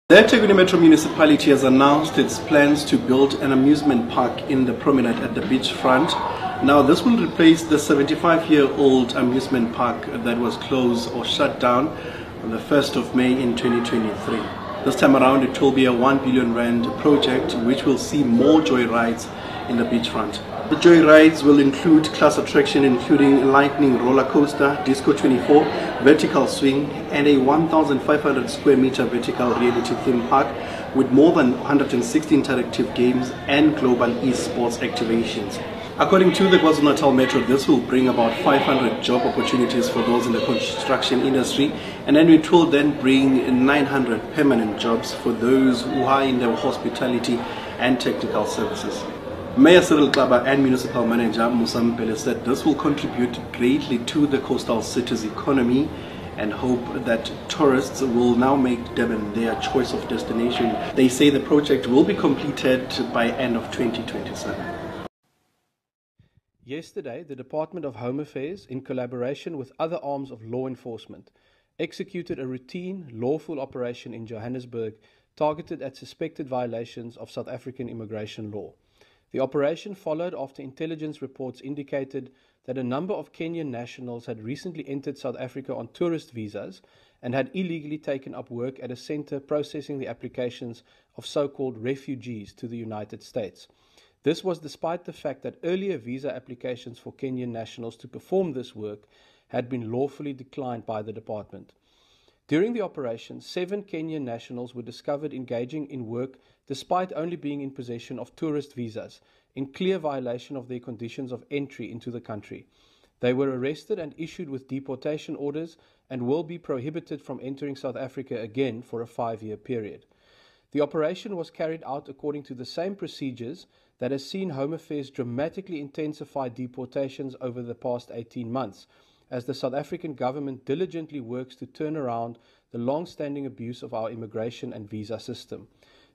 The eThekwini Metro Municipality has announced its plans to build an amusement park in the promenade at the beachfront. Now, this will replace the 75-year-old amusement park that was closed or shut down on the 1st of May in 2023. This time around, it will be a 1 billion rand project which will see more joy rides in the beachfront. The joy rides will include class attraction including lightning roller coaster, Disco 24, vertical swing, and a 1,500 square meter vertical reality theme park with more than 160 interactive games and global esports activations. According to the KwaZulu-Natal Metro, this will bring about 500 job opportunities for those in the construction industry, and then it will then bring 900 permanent jobs for those who are in the hospitality and technical services. Mayor Cyril Xaba and Municipal Manager Musa Mpele said this will contribute greatly to the coastal city's economy and hope that tourists will now make Durban their choice of destination. They say the project will be completed by end of 2027. Yesterday, the Department of Home Affairs, in collaboration with other arms of law enforcement, executed a routine, lawful operation in Johannesburg targeted at suspected violations of South African immigration law. The operation followed after intelligence reports indicated that a number of Kenyan nationals had recently entered South Africa on tourist visas and had illegally taken up work at a center processing the applications of so-called refugees to the United States. This was despite the fact that earlier visa applications for Kenyan nationals to perform this work had been lawfully declined by the department. During the operation, 7 Kenyan nationals were discovered engaging in work despite only being in possession of tourist visas, in clear violation of their conditions of entry into the country. They were arrested and issued with deportation orders and will be prohibited from entering South Africa again for a 5-year period. The operation was carried out according to the same procedures that has seen Home Affairs dramatically intensify deportations over the past 18 months, as the South African government diligently works to turn around the long-standing abuse of our immigration and visa system.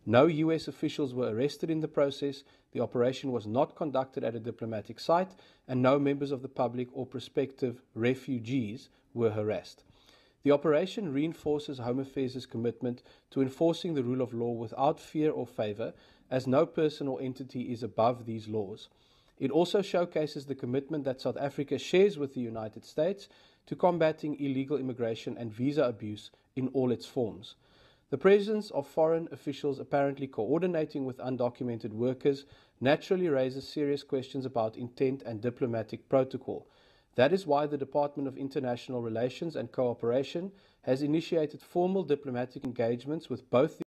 No US officials were arrested in the process, the operation was not conducted at a diplomatic site, and no members of the public or prospective refugees were harassed. The operation reinforces Home Affairs' commitment to enforcing the rule of law without fear or favor, as no person or entity is above these laws. It also showcases the commitment that South Africa shares with the United States to combating illegal immigration and visa abuse in all its forms. The presence of foreign officials apparently coordinating with undocumented workers naturally raises serious questions about intent and diplomatic protocol. That is why the Department of International Relations and Cooperation has initiated formal diplomatic engagements with both the